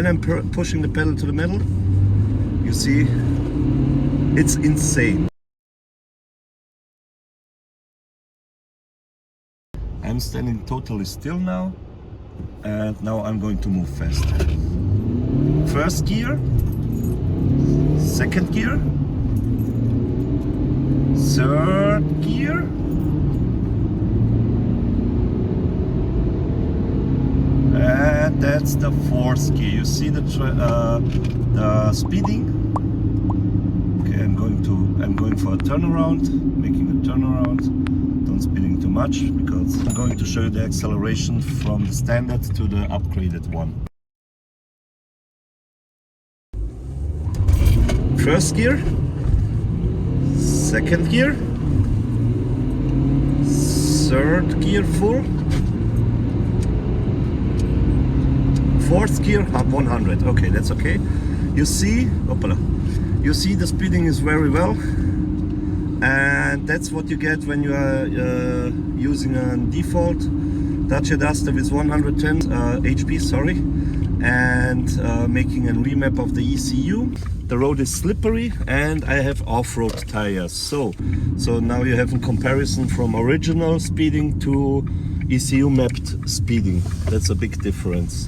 when I'm pushing the pedal to the metal, you see, it's insane. I'm standing totally still now, and now I'm going to move fast. First gear, second gear, third gear, and that's the fourth gear. You see the speeding. Okay, I'm going for a turnaround, making a turnaround. Don't speeding too much because I'm going to show you the acceleration from the standard to the upgraded one. First gear, second gear, third gear full, fourth gear 100. Okay, that's okay. You see, you see the speeding is very well, and that's what you get when you are using a default Dacia Duster with 110 HP, sorry, and making a remap of the ECU. The road is slippery and I have off-road tires. So now you have a comparison from original speeding to ECU mapped speeding. That's a big difference.